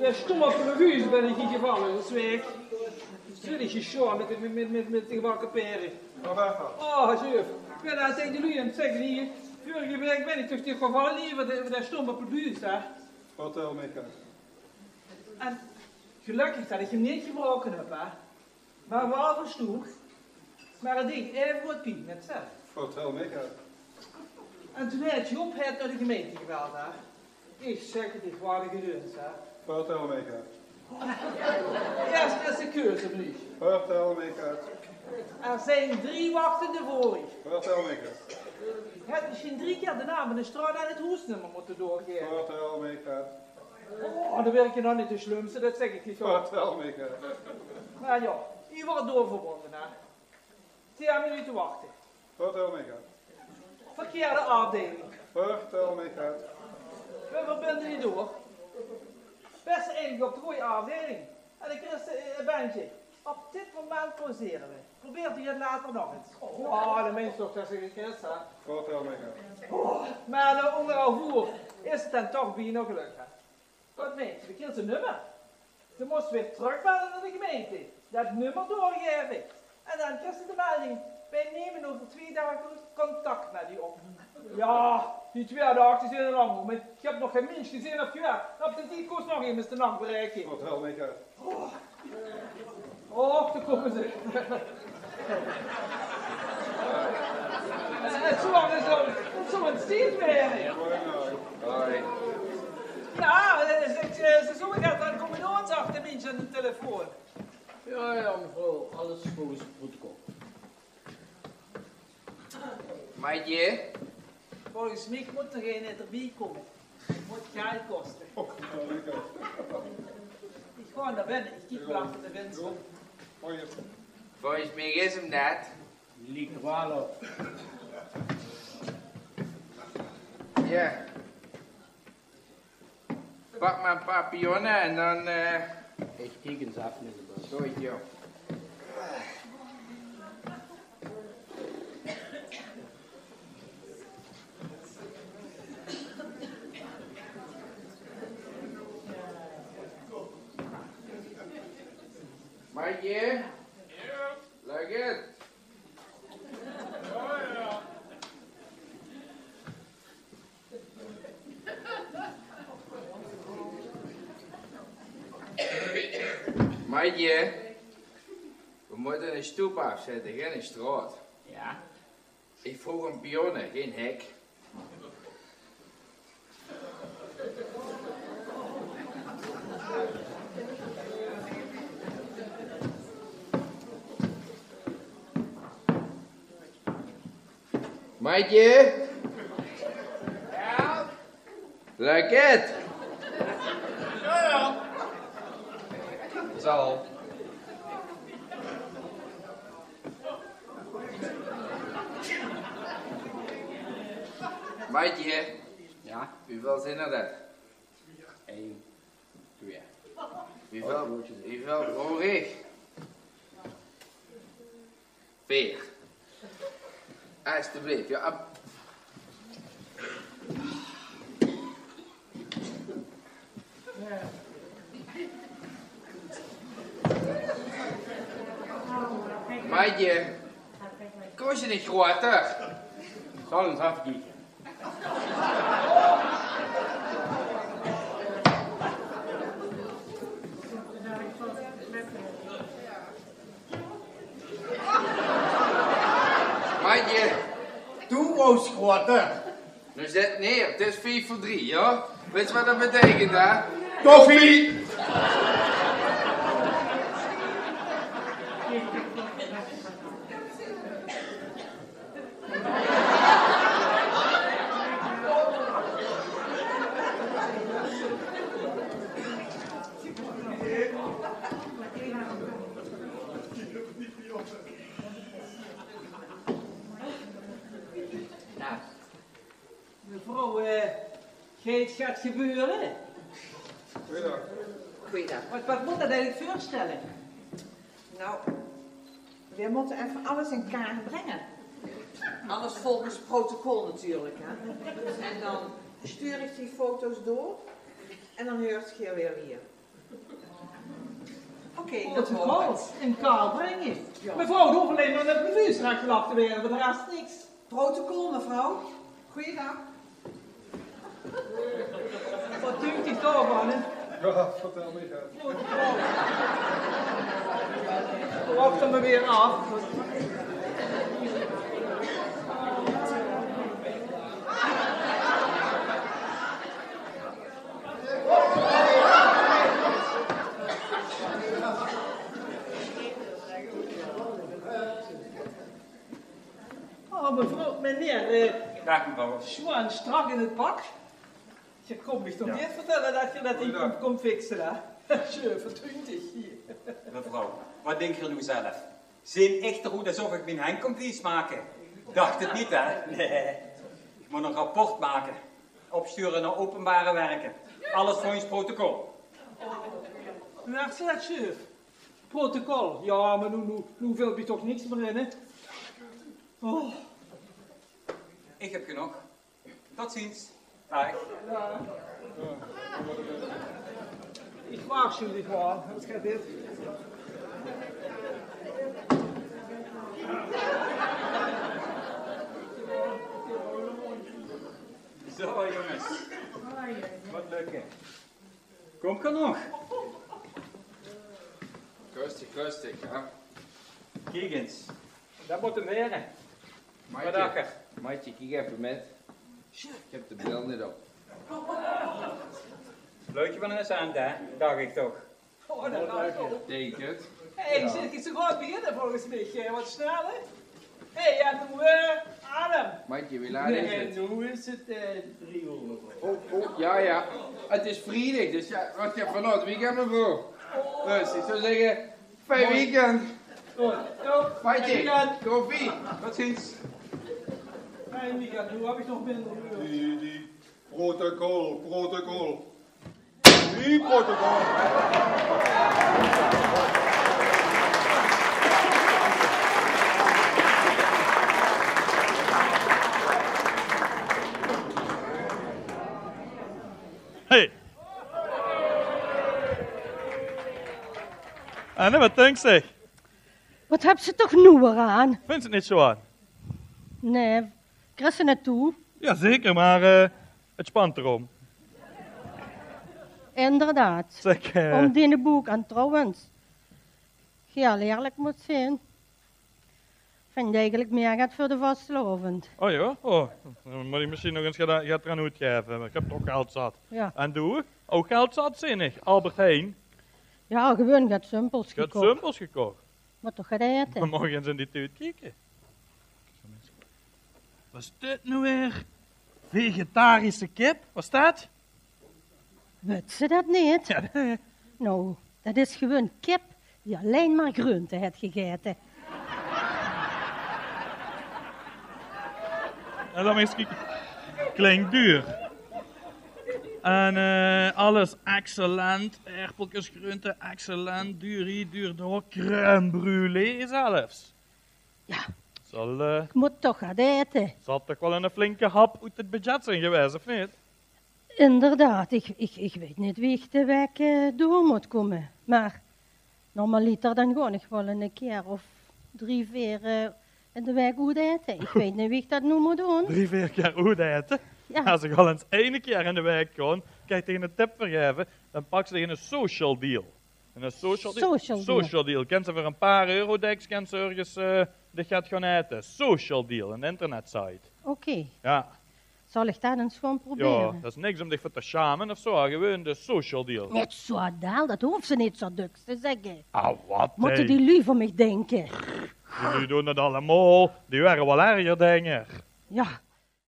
Der stomme op de revue ben ik hier gevallen, dat is weg. Zul je schon met de gebakken peren. Oh, juf. Ik ben aan tegen jullie aan het zeggen hier. Vorige week ben ik toch die gevallen hier, waar stomme op de buurt, hè. Vertel me, Kijk. En gelukkig dat ik hem niet gebroken heb, hè. Maar wel verstoeg. Maar het deed even wat pijn met zelf. Vertel me, Kijk. En toen had Job het naar de gemeente gebeld, hè. Ik zeg het, ik was geduld, hè. Vertel me, Kijk. Eerst is de keuze, meneer. Vertel me, Kijk. Er zijn 3 wachtende voor u. Vertel me, Kijk. Je hebt misschien 3 keer de naam en de straat en het hoesnummer moeten doorgeven. Vertel me, Kijk. Oh, dan werk je nog niet de slumste, dat zeg ik niet zo. Vertel me, Kijk. Maar ja, u wordt doorverbonden, hè. 10 minuten wachten. Vertel me, Kijk. Verkeerde afdeling. Vertel me, Kijk. We verbinden niet door. Best eigenlijk op de goede afdeling. En ik rest een bandje. Op dit moment pauzeren we. Probeert u het later nog eens. Oh, de mensen toch dat ze gekist, hè. Vertel me, Kijk. Oh, maar de onderhoud voer is het dan toch bij nog gelukt, hè. Wat meent u? Verkeerd zijn nummer. Ze moest weer terugbellen naar de gemeente. Dat nummer doorgeven. En dan krijgt ze de melding. Wij nemen over 2 dagen contact met u op. Ja, die 2 dagen zijn er lang. Maar ik heb nog geen mens gezien op je. Op de tijd kost nog eens de nacht bereiken. Vertel me, Kijk. Oh, daar komen ze. Het zou een steeds werden. Hoi. Ja, ze zoeken dat dan komen ons achter mensen aan de telefoon. Ja, mevrouw, alles volgens het protocol. Maatje? Volgens mij moet er geen erbij komen. Het moet geld kosten. Vertel me, Kijk. Ik ga naar binnen, ik kijk wel achter de venster. Hoi. Volgens mij is hem dat. Liek wel op. Ja. Pak maar een paar pionnen en dan... Ik teken ze af in de bus. Zo, joh. Maatje? Ja? Leg het. Maatje, we moeten een stoep afzetten, geen een straat. Ja? Ik vroeg een pionne, geen hek. Maatje? Ja? Leg het. Ja. Zo. Maatje, Ja? hoeveel zijn er dat? 1, 2. Hoeveel horig? 4. Alsjeblieft, ja. Maatje, koos je niet groter? Zal eens afkijken. Maatje, Doe ons groter. nu zet neer, het is 4 voor 3, ja? Weet je wat dat betekent, hè? Koffie! Nou, mevrouw, het gaat gebeuren. Goeiedag. Goeiedag. Wat moet dat eigenlijk voorstellen? Nou, we moeten even alles in kaart brengen. Alles volgens protocol natuurlijk, hè. En dan stuur ik die foto's door en dan hoort je weer hier. Oké, dat Protocol hoort. in kaart brengen. Ja. Mevrouw, de hoeft alleen maar naar het menu straks gelachen te werden, voor de rest niks. Protocol, mevrouw. Goeiedag. Wat duurt die toch aan, hè? Ja, vertel me het. Protocol. We wachten me weer af. Oh, mevrouw, meneer, Dag mevrouw. Swan strak in het pak. Je komt me toch niet vertellen dat je dat niet komt fixen, hè? 27 hier. Mevrouw, wat denk je nu zelf? Zijn echt goed alsof ik mijn hand kom vies maken? Dacht het niet, hè? Nee. Ik moet een rapport maken. Opsturen naar openbare werken. Alles volgens protocol. Waar staat chef? Protocol. Ja, maar nu wil je toch niks meer in, hè? Oh, Ik heb genoeg. Tot ziens. Dag. ik waarschuw je gewoon. Wat gaat dit? Zo jongens. Wat leuk hè. Kom genoeg. Rustig, ja. Kijk eens. Dat moet hem leren. Wat dacht je? Maatje, kijk even met. Ik heb de bril niet op. Leuk je van eens aan, hè? Dacht ik toch. Oh, dat gaat zo. Denk het. Hé, zit ik zo goed beginnen volgens mij. Wat sneller. Hé, ja, nu Adam. Maatje, wie laat is Nee, het? nu is het 3 uur. Ja. Het is vrijdag, dus ja, wat je van het weekend ervoor. Dus ik zou zeggen, fijn weekend. Goed. Zo, Maatje, koffie. Tot ziens. fijn weekend. Nu heb ik nog minder uur. Die protocol. Die protocol. Hey. Anne, wat denkt ze? Wat heb ze toch nu weer aan? Vindt ze het niet zo aan? Nee, krijg ze het toe? Jazeker, maar het spant erom. Inderdaad. Zeg, Om die boek en trouwens. Heel eerlijk moet zijn. Vind eigenlijk meer gaat voor de vastelovend. oh ja? Oh, dan moet ik misschien nog eens gaat eraan uitgeven. Ik heb toch geld zat. Ja. En doe? Ook geld zat zinnig. Albert Heijn. Ja, gewoon gaat simpels Ik heb gekocht. simpels gekocht. Maar toch gaat We eten. mogen eens in die tuit kijken. Wat is dit nu weer? Vegetarische kip? Wat is dat? Weet ze dat niet? Ja, Nou, dat is gewoon kip die alleen maar groenten heeft gegeten. en dan is het klinkt duur. En alles excellent. Erpeltjes, groenten, excellent. Duur hier, duur door. Crème brûlée zelfs. Ja. Zal Ik moet toch gaan eten. toch wel een flinke hap uit het budget zijn geweest, of niet? Inderdaad, ik weet niet wie ik de week door moet komen. Maar normaliter dan gewoon ik wel een keer of 3, 4 in de week goed eten. Ik weet niet wie ik dat nu moet doen. 3, 4 keer goed eten. Ja. Als ik al eens 1 keer in de week kon, kan je tegen een tip vergeven, dan pak ze tegen een social deal. En een social deal? Social deal. Social deal. Ken ze voor een paar eurodex, ken ze ergens, dit gaat gaan eten. Social deal, een internetsite. Oké, Ja. zal ik dat eens gewoon Ja, proberen? dat is niks om zich voor te schamen of zo, gewoon de social deal. Niet zo daal, dat hoeft ze niet zo duks te zeggen. Ah, wat? Moeten hey. die lui van mij denken? Jullie doen het allemaal, die waren wel erger, denk ik. Ja,